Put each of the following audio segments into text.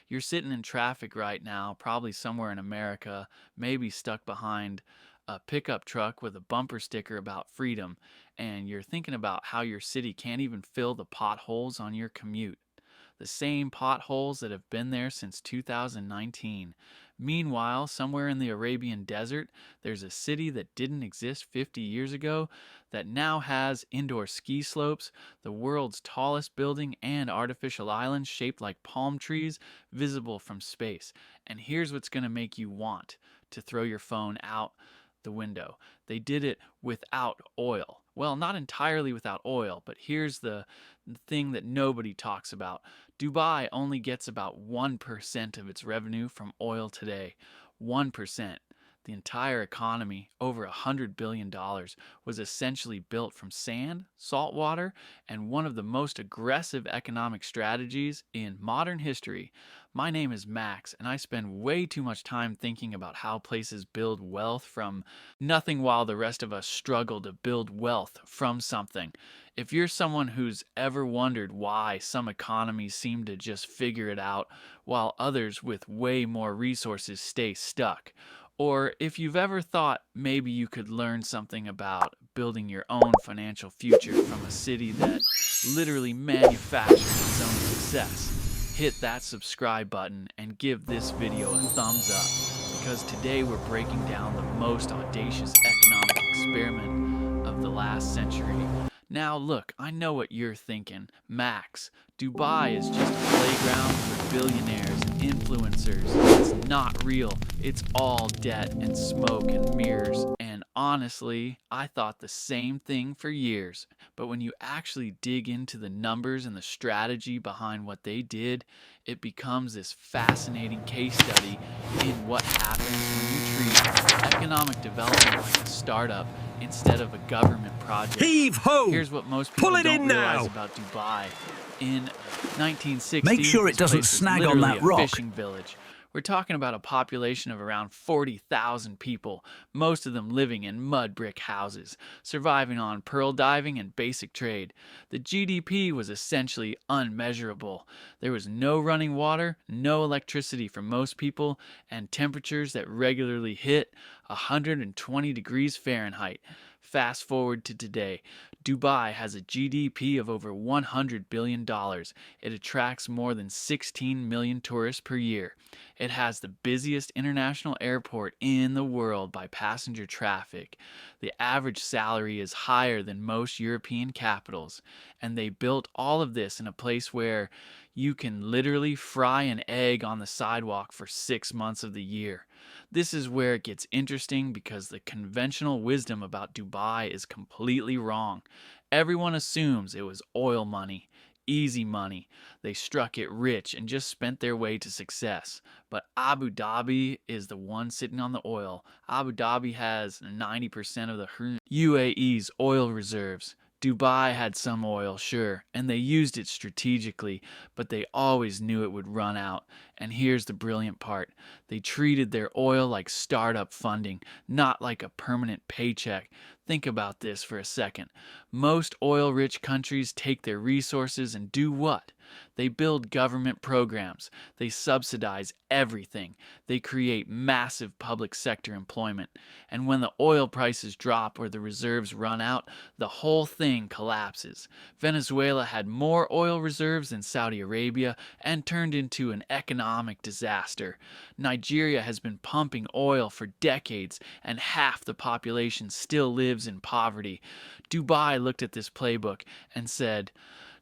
You're sitting in traffic right now, probably somewhere in America, maybe stuck behind a pickup truck with a bumper sticker about freedom, and you're thinking about how your city can't even fill the potholes on your commute. The same potholes that have been there since 2019. Meanwhile, somewhere in the Arabian desert, there's a city that didn't exist 50 years ago that now has indoor ski slopes, the world's tallest building, and artificial islands shaped like palm trees visible from space. And here's what's going to make you want to throw your phone out the window. They did it without oil. Well, not entirely without oil, but here's the thing that nobody talks about. Dubai only gets about 1% of its revenue from oil today. 1%. The entire economy, over $100 billion, was essentially built from sand, salt water, and one of the most aggressive economic strategies in modern history. My name is Max, and I spend way too much time thinking about how places build wealth from nothing while the rest of us struggle to build wealth from something. If you're someone who's ever wondered why some economies seem to just figure it out while others with way more resources stay stuck, or if you've ever thought maybe you could learn something about building your own financial future from a city that literally manufactures its own success, hit that subscribe button and give this video a thumbs up, because today we're breaking down the most audacious economic experiment of the last century. Now look, I know what you're thinking. Max, Dubai is just a playground for billionaires and influencers. It's not real. It's all debt and smoke and mirrors. And honestly, I thought the same thing for years. But when you actually dig into the numbers and the strategy behind what they did, it becomes this fascinating case study in what happens when you treat economic development like a startup instead of a government project. Heave ho! Here's what most people Pull it don't in realize now! about Dubai. In 1960, Make sure it this doesn't place was snag on literally that a rock. fishing village. We're talking about a population of around 40,000 people, most of them living in mud brick houses, surviving on pearl diving and basic trade. The GDP was essentially unmeasurable. There was no running water, no electricity for most people, and temperatures that regularly hit 120 degrees Fahrenheit. Fast forward to today. Dubai has a GDP of over $100 billion. It attracts more than 16 million tourists per year. It has the busiest international airport in the world by passenger traffic. The average salary is higher than most European capitals. And they built all of this in a place where you can literally fry an egg on the sidewalk for 6 months of the year. This is where it gets interesting because the conventional wisdom about Dubai is completely wrong. Everyone assumes it was oil money, easy money. They struck it rich and just spent their way to success. But Abu Dhabi is the one sitting on the oil. Abu Dhabi has 90% of the UAE's oil reserves. Dubai had some oil, sure, and they used it strategically, but they always knew it would run out. And here's the brilliant part. They treated their oil like startup funding, not like a permanent paycheck. Think about this for a second. Most oil-rich countries take their resources and do what? They build government programs. They subsidize everything. They create massive public sector employment. And when the oil prices drop or the reserves run out, the whole thing collapses. Venezuela had more oil reserves than Saudi Arabia and turned into an economic disaster. Nigeria has been pumping oil for decades, and half the population still lives in poverty. Dubai looked at this playbook and said,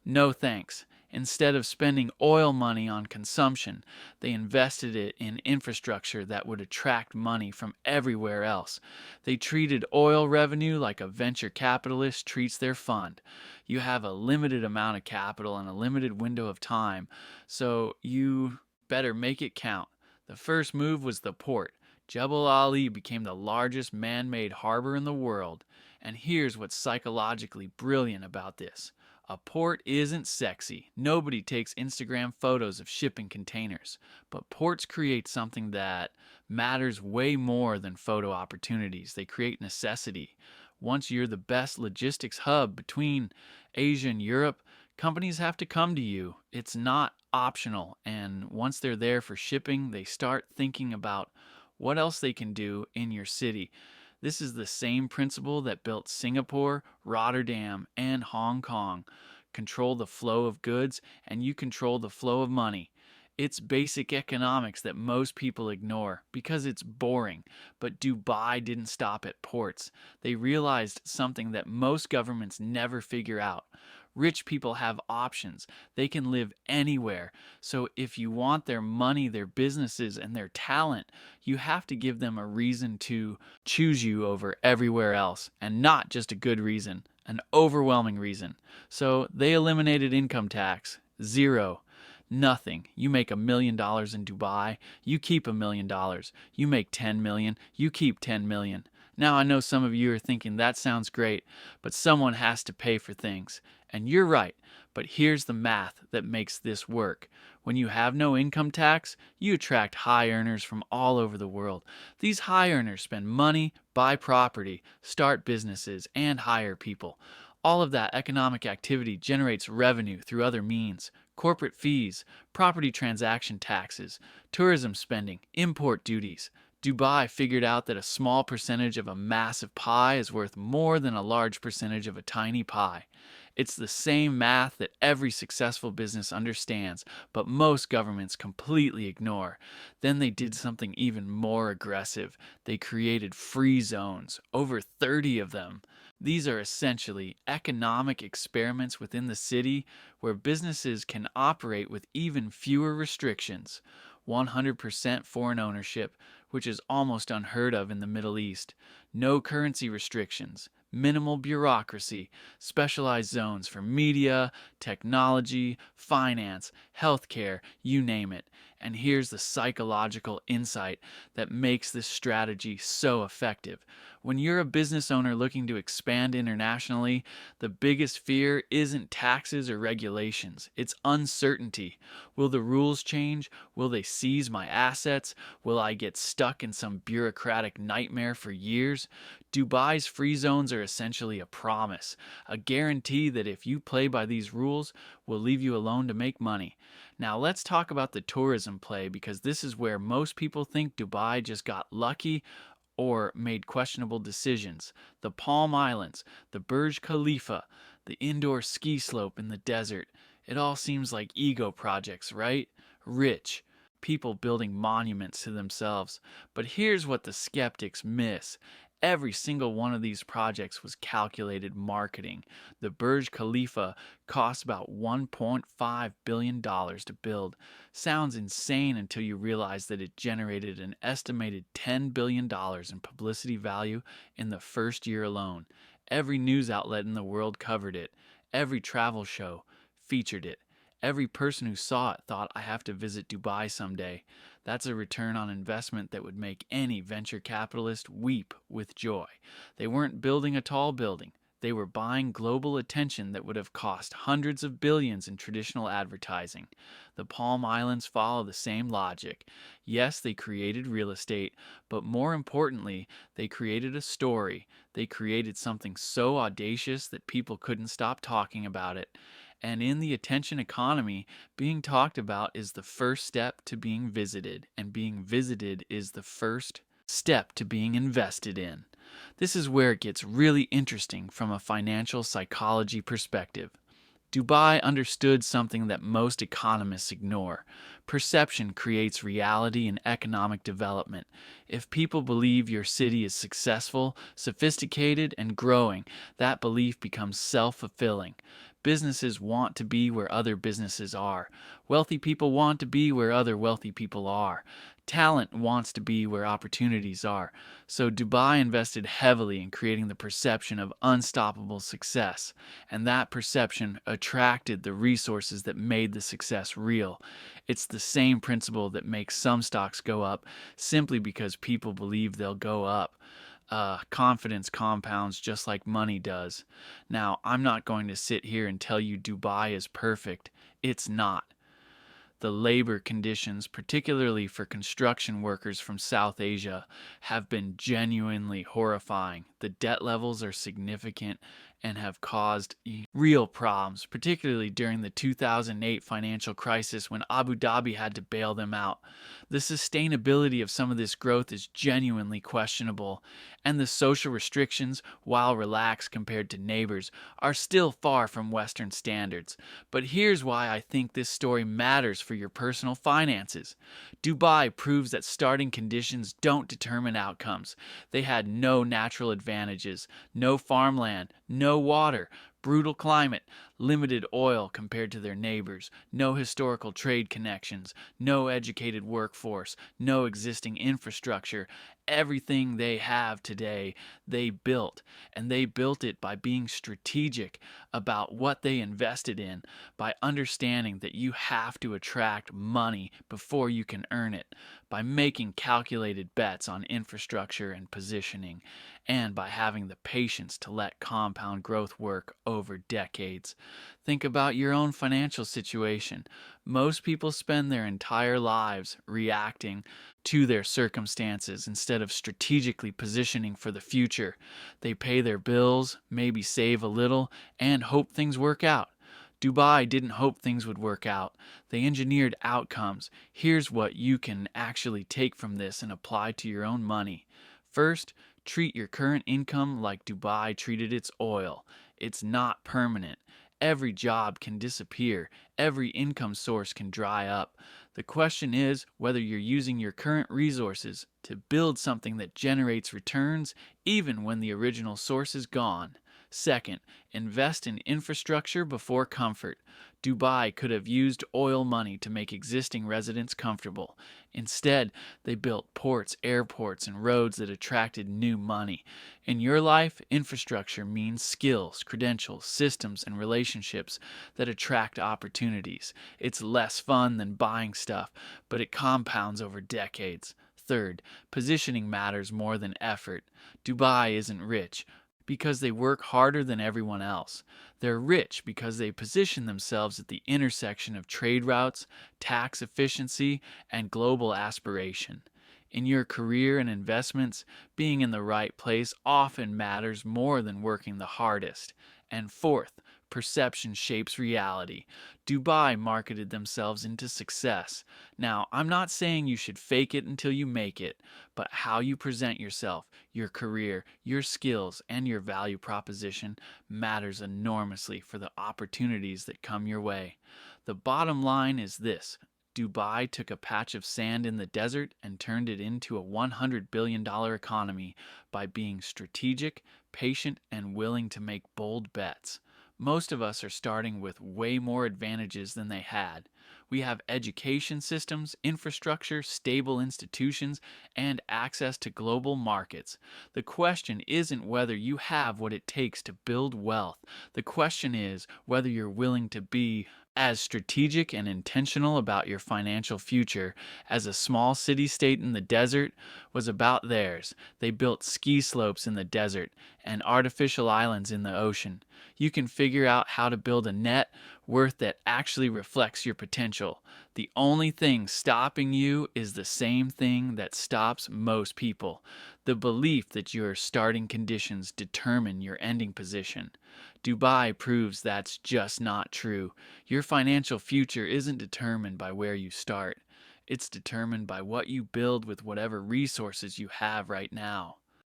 "No thanks." Instead of spending oil money on consumption, they invested it in infrastructure that would attract money from everywhere else. They treated oil revenue like a venture capitalist treats their fund. You have a limited amount of capital and a limited window of time, so you better make it count. The first move was the port. Jebel Ali became the largest man-made harbor in the world. And here's what's psychologically brilliant about this. A port isn't sexy. Nobody takes Instagram photos of shipping containers. But ports create something that matters way more than photo opportunities. They create necessity. Once you're the best logistics hub between Asia and Europe, Companies have to come to you. It's not optional. And once they're there for shipping, they start thinking about what else they can do in your city. This is the same principle that built Singapore, Rotterdam, and Hong Kong. Control the flow of goods, and you control the flow of money. It's basic economics that most people ignore because it's boring. But Dubai didn't stop at ports. They realized something that most governments never figure out. Rich people have options. They can live anywhere. So if you want their money, their businesses, and their talent, you have to give them a reason to choose you over everywhere else, and not just a good reason, an overwhelming reason. So they eliminated income tax. Zero. Nothing. You make $1 million in Dubai, you keep $1 million. You make 10 million, you keep 10 million. Now I know some of you are thinking that sounds great, but someone has to pay for things. And you're right, but here's the math that makes this work. When you have no income tax, you attract high earners from all over the world. These high earners spend money, buy property, start businesses, and hire people. All of that economic activity generates revenue through other means: corporate fees, property transaction taxes, tourism spending, import duties. Dubai figured out that a small percentage of a massive pie is worth more than a large percentage of a tiny pie. It's the same math that every successful business understands, but most governments completely ignore. Then they did something even more aggressive. They created free zones, over 30 of them. These are essentially economic experiments within the city where businesses can operate with even fewer restrictions. 100% foreign ownership, which is almost unheard of in the Middle East. No currency restrictions. Minimal bureaucracy. Specialized zones for media, technology, finance, healthcare, you name it. And here's the psychological insight that makes this strategy so effective. When you're a business owner looking to expand internationally, the biggest fear isn't taxes or regulations, it's uncertainty. Will the rules change? Will they seize my assets? Will I get stuck in some bureaucratic nightmare for years? Dubai's free zones are essentially a promise, a guarantee that if you play by these rules, we'll leave you alone to make money. Now let's talk about the tourism play, because this is where most people think Dubai just got lucky or made questionable decisions. The Palm Islands, the Burj Khalifa, the indoor ski slope in the desert. It all seems like ego projects, right? Rich people building monuments to themselves. But here's what the skeptics miss. Every single one of these projects was calculated marketing. The Burj Khalifa cost about $1.5 billion to build. Sounds insane until you realize that it generated an estimated $10 billion in publicity value in the first year alone. Every news outlet in the world covered it. Every travel show featured it. Every person who saw it thought, I have to visit Dubai someday. That's a return on investment that would make any venture capitalist weep with joy. They weren't building a tall building. They were buying global attention that would have cost hundreds of billions in traditional advertising. The Palm Islands follow the same logic. Yes, they created real estate, but more importantly, they created a story. They created something so audacious that people couldn't stop talking about it. And in the attention economy, being talked about is the first step to being visited, and being visited is the first step to being invested in. This is where it gets really interesting from a financial psychology perspective. Dubai understood something that most economists ignore. Perception creates reality in economic development. If people believe your city is successful, sophisticated, and growing, that belief becomes self-fulfilling. Businesses want to be where other businesses are. Wealthy people want to be where other wealthy people are. Talent wants to be where opportunities are. So Dubai invested heavily in creating the perception of unstoppable success, and that perception attracted the resources that made the success real. It's the same principle that makes some stocks go up simply because people believe they'll go up. Confidence compounds just like money does. Now, I'm not going to sit here and tell you Dubai is perfect. It's not. The labor conditions, particularly for construction workers from South Asia, have been genuinely horrifying. The debt levels are significant, and have caused real problems, particularly during the 2008 financial crisis when Abu Dhabi had to bail them out. The sustainability of some of this growth is genuinely questionable, and the social restrictions, while relaxed compared to neighbors, are still far from Western standards. But here's why I think this story matters for your personal finances. Dubai proves that starting conditions don't determine outcomes. They had no natural advantages, no farmland, no water, brutal climate, limited oil compared to their neighbors, no historical trade connections, no educated workforce, no existing infrastructure. Everything they have today, they built, and they built it by being strategic about what they invested in, by understanding that you have to attract money before you can earn it, by making calculated bets on infrastructure and positioning, and by having the patience to let compound growth work over decades. Think about your own financial situation. Most people spend their entire lives reacting to their circumstances instead of strategically positioning for the future. They pay their bills, maybe save a little, and hope things work out. Dubai didn't hope things would work out. They engineered outcomes. Here's what you can actually take from this and apply to your own money. First, treat your current income like Dubai treated its oil. It's not permanent. Every job can disappear. Every income source can dry up. The question is whether you're using your current resources to build something that generates returns even when the original source is gone. Second, invest in infrastructure before comfort. Dubai could have used oil money to make existing residents comfortable. Instead, they built ports, airports, and roads that attracted new money. In your life, infrastructure means skills, credentials, systems, and relationships that attract opportunities. It's less fun than buying stuff, but it compounds over decades. Third, positioning matters more than effort. Dubai isn't rich because they work harder than everyone else. They're rich because they position themselves at the intersection of trade routes, tax efficiency, and global aspiration. In your career and investments, being in the right place often matters more than working the hardest. And fourth, perception shapes reality. Dubai marketed themselves into success. Now, I'm not saying you should fake it until you make it, but how you present yourself, your career, your skills, and your value proposition matters enormously for the opportunities that come your way. The bottom line is this: Dubai took a patch of sand in the desert and turned it into a $100 billion economy by being strategic, patient, and willing to make bold bets. Most of us are starting with way more advantages than they had. We have education systems, infrastructure, stable institutions, and access to global markets. The question isn't whether you have what it takes to build wealth. The question is whether you're willing to be as strategic and intentional about your financial future as a small city-state in the desert was about theirs. They built ski slopes in the desert and artificial islands in the ocean. You can figure out how to build a net worth that actually reflects your potential. The only thing stopping you is the same thing that stops most people: the belief that your starting conditions determine your ending position. Dubai proves that's just not true. Your financial future isn't determined by where you start. It's determined by what you build with whatever resources you have right now.